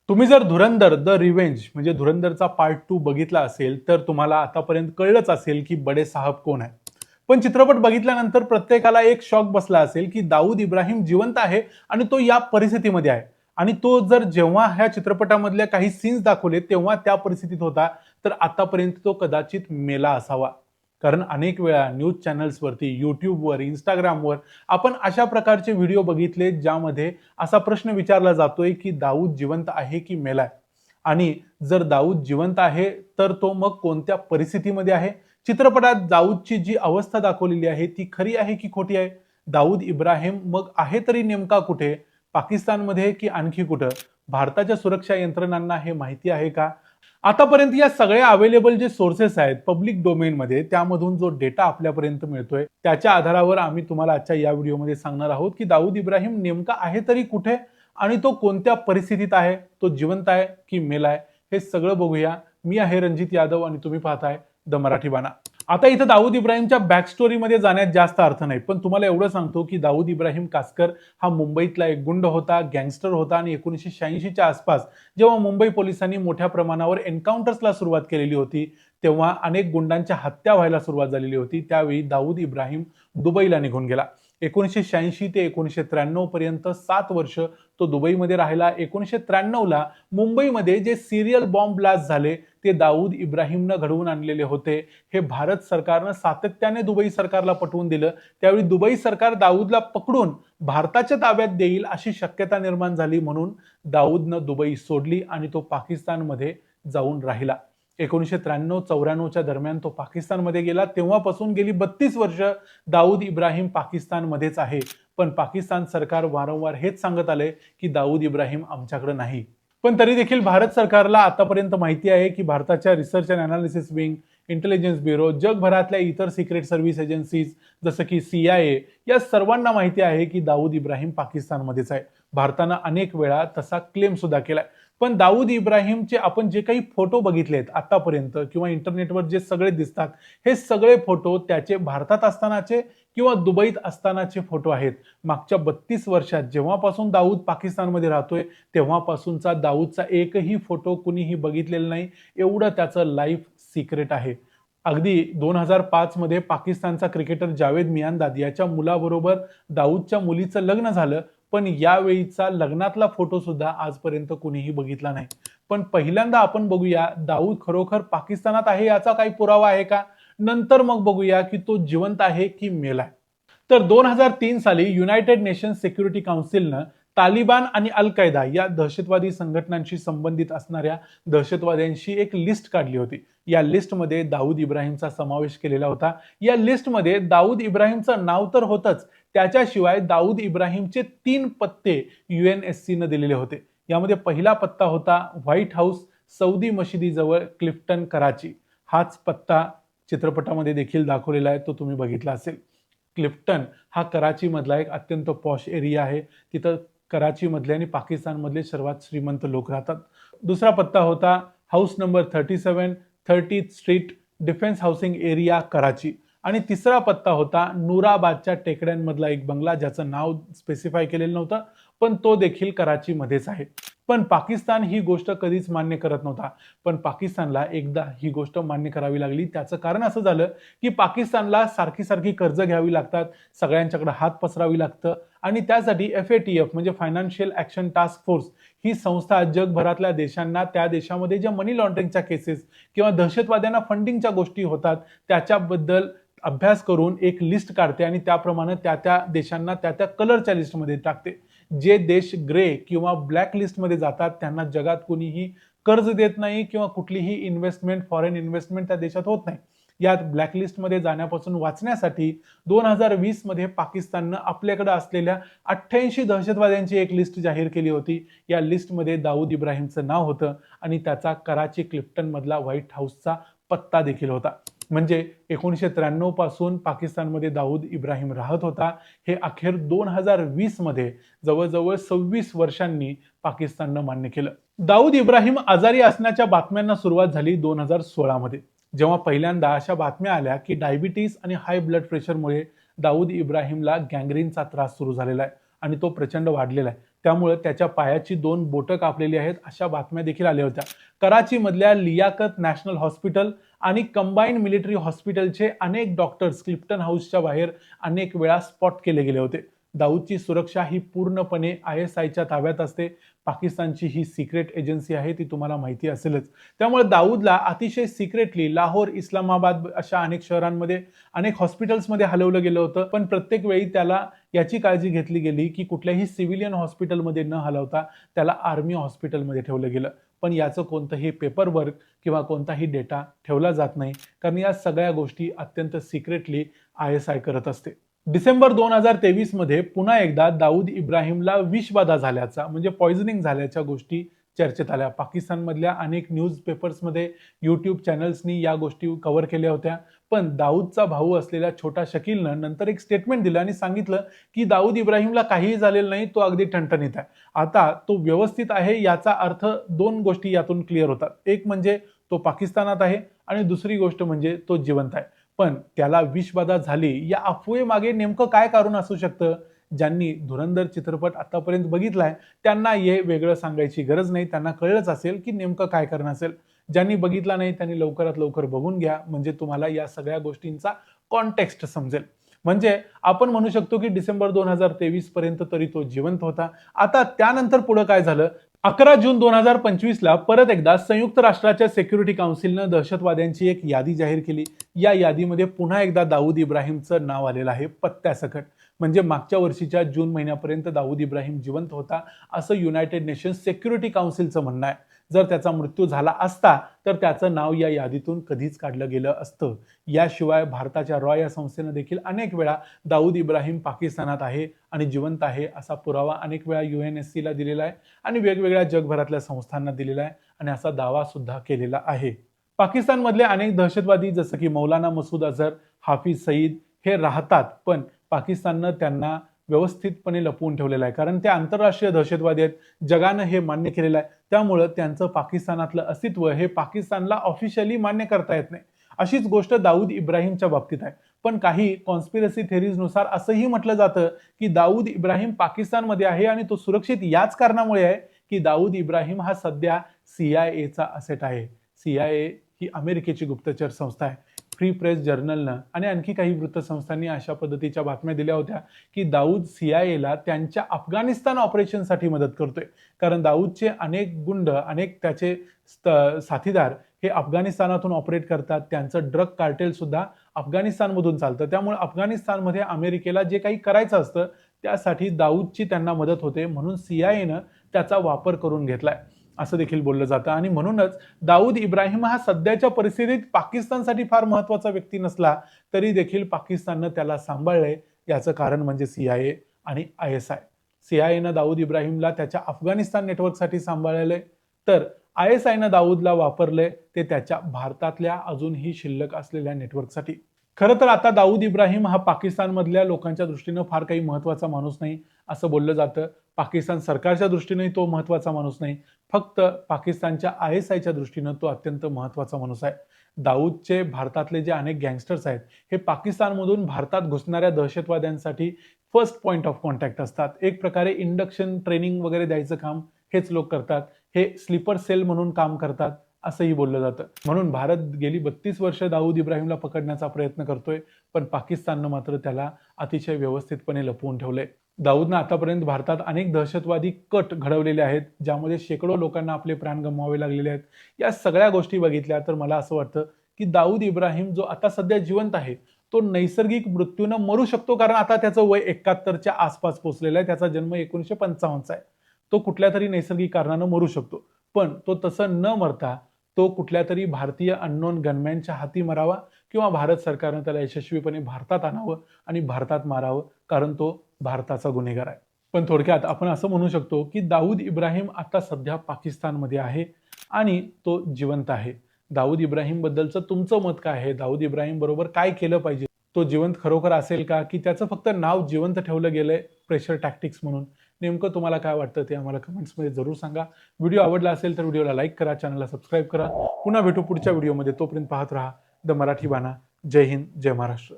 तुम्ही जर धुरंधर the revenge म्हणजे धुरंधरचा पार्ट 2 बघितला असेल तर तुम्हाला आतापर्यंत कळलंच असेल की बडे साहब कोण आहे. पण चित्रपट बघितल्यानंतर प्रत्येकाला एक शॉक बसला असेल की दाऊद इब्राहिम जिवंत आहे आणि तो या परिस्थितीमध्ये आहे. आणि तो जर जेव्हा ह्या चित्रपटामधल्या काही सीन्स दाखवले तेव्हा त्या परिस्थितीत होता, तर आतापर्यंत तो कदाचित मेला असावा. कारण अनेक वेळा न्यूज चॅनल्सवरती, यूट्यूबवर, इंस्टाग्रामवर आपण अशा प्रकारचे व्हिडिओ बघितले ज्यामध्ये असा प्रश्न विचारला जातोय की दाऊद जिवंत आहे की मेलाय. आणि जर दाऊद जिवंत आहे तर तो मग कोणत्या परिस्थितीमध्ये आहे. चित्रपटात दाऊदची जी अवस्था दाखवलेली आहे ती खरी आहे की खोटी आहे. दाऊद इब्राहिम मग आहे तरी नेमका कुठे, पाकिस्तानमध्ये की आणखी कुठं, भारताच्या सुरक्षा यंत्रणांना हे माहिती आहे का. आतापर्यंत या सगळ्या अवेलेबल जे सोर्सेस आहेत पब्लिक डोमेनमध्ये त्यामधून जो डेटा आपल्यापर्यंत मिळतोय त्याच्या आधारावर आम्ही तुम्हाला आजच्या या व्हिडिओमध्ये सांगणार आहोत की दाऊद इब्राहिम नेमका आहे तरी कुठे आणि तो कोणत्या परिस्थितीत आहे, तो जिवंत आहे की मेलाय, हे सगळं बघूया. मी आहे रणजित यादव आणि तुम्ही पाहताय द मराठी बाणा. आता इथं दाऊद इब्राहिमच्या बॅक स्टोरीमध्ये जाण्यात जास्त अर्थ नाही, पण तुम्हाला एवढं सांगतो की दाऊद इब्राहिम कासकर हा मुंबईतला एक गुंड होता, गँगस्टर होता आणि 1986च्या आसपास जेव्हा मुंबई पोलिसांनी मोठ्या प्रमाणावर एन्काउंटर्सला सुरुवात केलेली होती तेव्हा अनेक गुंडांच्या हत्या व्हायला सुरुवात झालेली होती. त्यावेळी दाऊद इब्राहिम दुबईला निघून गेला. 1986 ते 1993 पर्यंत 7 वर्ष तो दुबईमध्ये राहिला. 1993ला मुंबईमध्ये जे सिरियल बॉम्ब ब्लास्ट झाले ते दाऊद इब्राहिमनं घडवून आणलेले होते. हे भारत सरकारनं सातत्याने दुबई सरकारला पटवून दिलं. त्यावेळी दुबई सरकार दाऊदला पकडून भारताच्या ताब्यात देईल अशी शक्यता निर्माण झाली, म्हणून दाऊदनं दुबई सोडली आणि तो पाकिस्तानमध्ये जाऊन राहिला. 1993-94च्या दरम्यान तो पाकिस्तानमध्ये गेला. तेव्हापासून गेली 32 वर्ष दाऊद इब्राहिम पाकिस्तानमध्येच आहे. पण पाकिस्तान सरकार वारंवार हेच सांगत आले की दाऊद इब्राहिम आमच्याकडे नाही. पण तरी देखील भारत सरकारला आतापर्यंत माहिती आहे की भारताच्या research and analysis wing, intelligence bureau, जगभरातल्या इतर सिक्रेट सर्व्हिस एजन्सीज जसं की CIA या सर्वांना माहिती आहे की दाऊद इब्राहिम पाकिस्तानमध्येच आहे. भारतानं अनेक वेळा तसा क्लेम सुद्धा केलाय. पण दाऊद इब्राहिमचे आपण जे काही फोटो बघितलेत आतापर्यंत किंवा इंटरनेटवर जे सगळे दिसतात हे सगळे फोटो त्याचे भारतात असतानाचे किंवा दुबईत असतानाचे फोटो आहेत. मागच्या 32 वर्षात जेव्हापासून दाऊद पाकिस्तानमध्ये राहतोय तेव्हापासूनचा दाऊदचा एकही फोटो कुणीही बघितलेला नाही. एवढं त्याचं लाईफ सिक्रेट आहे. अगदी 2005 मध्ये पाकिस्तानचा क्रिकेटर जावेद मियांदाद याच्या मुलाबरोबर दाऊदच्या मुलीचं लग्न झालं, पण यावेळीचा लग्नातला फोटो सुद्धा आजपर्यंत कुणीही बघितला नाही. पण पहिल्यांदा आपण बघूया दाऊद खरोखर पाकिस्तानात आहे याचा काही पुरावा आहे का. नंतर मग बघूया की तो जिवंत आहे की मेलाय. तर 2003 साली युनायटेड नेशन्स सिक्युरिटी काउन्सिलनं तालिबान आणि अल कायदा या दहशतवादी संघटनांशी संबंधित असणाऱ्या दहशतवाद्यांची एक लिस्ट काढली होती. या लिस्टमध्ये दाऊद इब्राहिमचा समावेश केलेला होता. या लिस्टमध्ये दाऊद इब्राहिमचं नाव तर होतंच, त्याच्याशिवाय दाऊद इब्राहिमचे 3 पत्ते UNSC न दिलेले होते. यामध्ये पहिला पत्ता होता व्हाईट हाऊस, सौदी मशिदीजवळ, क्लिफ्टन, कराची. हाच पत्ता चित्रपटामध्ये देखील दाखवलेला आहे, तो तुम्ही बघितला असेल. क्लिफ्टन हा कराचीमधला एक अत्यंत पॉश एरिया आहे. तिथं कराचीमधले आणि पाकिस्तानमधले सर्वात श्रीमंत लोक राहतात. दुसरा पत्ता होता house number 37, 30th street, defence housing area, Karachi. आणि तिसरा पत्ता होता नूराबादच्या टेकड्यांमधला एक बंगला ज्याचं नाव स्पेसिफाय केलेलं नव्हतं, पण तो देखील कराचीमध्येच आहे. पण पाकिस्तान ही गोष्ट कधीच मान्य करत नव्हता. पण पाकिस्तानला एकदा ही गोष्ट मान्य करावी लागली. त्याचं कारण असं झालं की पाकिस्तानला सारखी सारखी कर्ज घ्यावी लागतात, सगळ्यांच्याकडे हात पसरावी लागतं आणि त्यासाठी FATF म्हणजे फायनान्शियल ॲक्शन टास्क फोर्स ही संस्था जगभरातल्या देशांना त्या देशामध्ये ज्या मनी लॉन्ड्रिंगच्या केसेस किंवा दहशतवाद्यांना फंडिंगच्या गोष्टी होतात त्याच्याबद्दल अभ्यास करून एक लिस्ट काढते आणि त्याप्रमाणे त्या देशांना त्या कलरच्या लिस्टमध्ये टाकते. जे देश ग्रे किंवा ब्लॅक लिस्टमध्ये जातात त्यांना जगात कोणीही कर्ज देत नाही किंवा कुठलीही इन्व्हेस्टमेंट, फॉरेन इन्व्हेस्टमेंट त्या देशात होत नाही. यात ब्लॅक लिस्टमध्ये जाण्यापासून वाचण्यासाठी 2020 मध्ये पाकिस्ताननं आपल्याकडे असलेल्या 88 दहशतवाद्यांची एक लिस्ट जाहीर केली होती. या लिस्टमध्ये दाऊद इब्राहिमचं नाव होतं आणि त्याचा कराची क्लिफ्टन मधला व्हाईट हाऊसचा पत्ता देखील होता. म्हणजे 1993 पासून पाकिस्तानमध्ये दाऊद इब्राहिम राहत होता. हे अखेर 2020 मध्ये जवळजवळ 26 वर्षांनी पाकिस्ताननं मान्य केलं. दाऊद इब्राहिम आजारी असण्याच्या बातम्यांना सुरुवात झाली 2016 मध्ये, जेव्हा पहिल्यांदा अशा बातम्या आल्या की डायबिटीस आणि हाय ब्लड प्रेशरमुळे दाऊद इब्राहिमला गँग्रीनचा त्रास सुरू झालेला आहे आणि तो प्रचंड वाढलेला आहे. त्यामुळे त्याच्या पायाची 2 बोटं कापलेली आहेत अशा बातम्या देखील आल्या होत्या. कराचीमधल्या लियाकत नॅशनल हॉस्पिटल आणि कंबाईंड मिलिटरी हॉस्पिटलचे अनेक डॉक्टर्स क्लिफ्टन हाऊसच्या बाहेर अनेक वेळा स्पॉट केले गेले होते. दाऊदची सुरक्षा ही पूर्णपणे ISIच्या ताब्यात असते. पाकिस्तानची ही सिक्रेट एजन्सी आहे, ती तुम्हाला माहिती असेलच. त्यामुळे दाऊदला अतिशय सिक्रेटली लाहोर, इस्लामाबाद अशा अनेक शहरांमध्ये, अनेक हॉस्पिटल्समध्ये हलवलं गेलं होतं. पण प्रत्येक वेळी त्याला याची काळजी घेतली गेली की कुठल्याही सिव्हिलियन हॉस्पिटलमध्ये न हलवता त्याला आर्मी हॉस्पिटलमध्ये ठेवलं गेलं. पण याचं कोणतंही पेपरवर्क किंवा कोणताही डेटा ठेवला जात नाही, कारण या सगळ्या गोष्टी अत्यंत सिक्रेटली ISI करत असते. डिसेंबर 2023 मध्ये पुन्हा एकदा दाऊद इब्राहिमला विषबाधा झाल्याचा म्हणजे पॉइझनिंग झाल्याच्या गोष्टी चर्चेत आल्या. पाकिस्तानमधल्या अनेक न्यूज पेपर्समध्ये, यूट्यूब चॅनल्सनी या गोष्टी कव्हर केल्या होत्या. पण दाऊदचा भाऊ असलेल्या छोटा शकीलनं नंतर एक स्टेटमेंट दिलं आणि सांगितलं की दाऊद इब्राहिमला काहीही झालेलं नाही, तो अगदी ठणठणीत आहे. आता तो व्यवस्थित आहे याचा अर्थ 2 गोष्टी यातून क्लिअर होतात. एक म्हणजे तो पाकिस्तानात आहे आणि दुसरी गोष्ट म्हणजे तो जिवंत आहे. पण त्याला विषबाधा झाली या अफवेमागे नेमकं काय कारण असू शकतं? ज्यांनी धुरंधर चित्रपट आतापर्यंत बघितलाय त्यांना हे वेगळं सांगायची गरज नाही. त्यांना कळलंच असेल की नेमकं काय कारण असेल. ज्यांनी बघितला नाही त्यांनी लवकरात लवकर बघून घ्या, म्हणजे तुम्हाला या सगळ्या गोष्टींचा कॉन्टेक्स्ट समजेल. म्हणजे आपण म्हणू शकतो की डिसेंबर 2023 पर्यंत तरी तो जिवंत होता. आता त्यानंतर पुढे काय झालं? 11 जून 2025 ला परत एकदा संयुक्त राष्ट्राच्या सिक्युरिटी काउन्सिलनं दहशतवाद्यांची एक यादी जाहीर केली. या यादीमध्ये पुन्हा एकदा दाऊद इब्राहिमचं नाव आलेलं आहे पत्त्यासकट. म्हणजे मागच्या वर्षीच्या जून महिन्यापर्यंत दाऊद इब्राहिम जिवंत होता असं युनायटेड नेशन्स सिक्युरिटी काउन्सिलचं म्हणणं आहे. जर त्याचा मृत्यू झाला असता तर त्याचं नाव या यादीतून कधीच काढलं गेलं असतं. याशिवाय भारताच्या रॉ या संस्थेनं देखील अनेक वेळा दाऊद इब्राहिम पाकिस्तानात आहे आणि जिवंत आहे असा पुरावा अनेक वेळा UNSCला दिलेला आहे आणि वेगवेगळ्या जगभरातल्या संस्थांना दिलेला आहे आणि असा दावा सुद्धा केलेला आहे. पाकिस्तानमधले अनेक दहशतवादी जसं की मौलाना मसूद अझहर, हाफिज सईद हे राहतात, पण पाकिस्ताननं त्यांना व्यवस्थितपणे लपवून ठेवलेलं आहे, कारण ते आंतरराष्ट्रीय दहशतवादी आहेत. जगानं हे मान्य केलेलं आहे. त्यामुळं त्यांचं पाकिस्तानातलं अस्तित्व हे पाकिस्तानला ऑफिशियली मान्य करता येत नाही. अशीच गोष्ट दाऊद इब्राहिमच्या बाबतीत आहे. पण काही कॉन्स्पिरसी थेरीजनुसार असंही म्हटलं जातं की दाऊद इब्राहिम पाकिस्तानमध्ये आहे आणि तो सुरक्षित याच कारणामुळे आहे की दाऊद इब्राहिम हा सध्या CIAचा असेट आहे. CIA ही अमेरिकेची गुप्तचर संस्था आहे. फ्री प्रेस जर्नलनं आणि आणखी काही वृत्तसंस्थांनी अशा पद्धतीच्या बातम्या दिल्या होत्या की दाऊद CIAला त्यांच्या अफगाणिस्तान ऑपरेशनसाठी मदत करतोय. कारण दाऊदचे अनेक गुंड, अनेक त्याचे साथीदार हे अफगाणिस्तानातून ऑपरेट करतात. त्यांचं ड्रग कार्टेल सुद्धा अफगाणिस्तानमधून चालतं. त्यामुळे अफगाणिस्तानमध्ये अमेरिकेला जे काही करायचं असतं त्यासाठी दाऊदची त्यांना मदत होते, म्हणून CIAनं त्याचा वापर करून घेतलाय असं देखील बोललं जातं. आणि म्हणूनच दाऊद इब्राहिम हा सध्याच्या परिस्थितीत पाकिस्तानसाठी फार महत्वाचा व्यक्ती नसला तरी देखील पाकिस्ताननं त्याला सांभाळलंय. याचं कारण म्हणजे CIA आणि ISI. CIAनं दाऊद इब्राहिमला त्याच्या अफगाणिस्तान नेटवर्कसाठी सांभाळलंय, तर ISIनं दाऊदला वापरलंय ते त्याच्या भारतातल्या अजूनही शिल्लक असलेल्या नेटवर्कसाठी. खरं तर आता दाऊद इब्राहिम हा पाकिस्तानमधल्या लोकांच्या दृष्टीनं फार काही महत्वाचा माणूस नाही असं बोललं जातं. पाकिस्तान सरकारच्या दृष्टीने तो महत्वाचा माणूस नाही, फक्त पाकिस्तानच्या ISIच्या दृष्टीनं तो अत्यंत महत्वाचा माणूस आहे. दाऊदचे भारतातले जे अनेक गँगस्टर्स आहेत हे पाकिस्तानमधून भारतात घुसणाऱ्या दहशतवाद्यांसाठी फर्स्ट पॉइंट ऑफ कॉन्टॅक्ट असतात. एक प्रकारे इंडक्शन ट्रेनिंग वगैरे द्यायचं काम हेच लोक करतात. हे स्लीपर सेल म्हणून काम करतात असंही बोललं जातं. म्हणून भारत गेली 32 वर्ष दाऊद इब्राहिमला पकडण्याचा प्रयत्न करतोय, पण पाकिस्ताननं मात्र त्याला अतिशय व्यवस्थितपणे लपवून ठेवलंय. दाऊदनं आतापर्यंत भारतात अनेक दहशतवादी कट घडवलेले आहेत, ज्यामध्ये शेकडो लोकांना आपले प्राण गमवावे लागलेले आहेत. या सगळ्या गोष्टी बघितल्या तर मला असं वाटतं की दाऊद इब्राहिम जो आता सध्या जिवंत आहे तो नैसर्गिक मृत्यूनं मरू शकतो, कारण आता त्याचं वय 71च्या आसपास पोहोचलेलं आहे. त्याचा जन्म 1955चा आहे. तो कुठल्या तरी नैसर्गिक कारणानं मरू शकतो, पण तो तसं न मरता तो कुठल्या तरी भारतीय अननोन गनमॅनच्या हाती मरावा किंवा भारत सरकारनं त्याला यशस्वीपणे भारतात आणावं आणि भारतात मारावं, कारण तो भारताचा गुन्हेगार आहे. पण थोडक्यात आपण असं म्हणू शकतो की दाऊद इब्राहिम आता सध्या पाकिस्तानमध्ये आहे आणि तो जिवंत आहे. दाऊद इब्राहिम बद्दलचं तुमचं मत काय आहे? दाऊद इब्राहिम बरोबर काय केलं पाहिजे? तो जिवंत खरोखर असेल का, की त्याचं फक्त नाव जिवंत ठेवलं गेलंय प्रेशर टॅक्टिक्स म्हणून? नेमकं तुम्हाला काय वाटतं ते आम्हाला कमेंट्समध्ये जरूर सांगा. व्हिडिओ आवडला असेल तर व्हिडिओला लाईक करा, चॅनलला सबस्क्राईब करा. पुन्हा भेटू पुढच्या व्हिडिओमध्ये. तोपर्यंत पाहत राहा द मराठी बाणा. जय हिंद, जय महाराष्ट्र.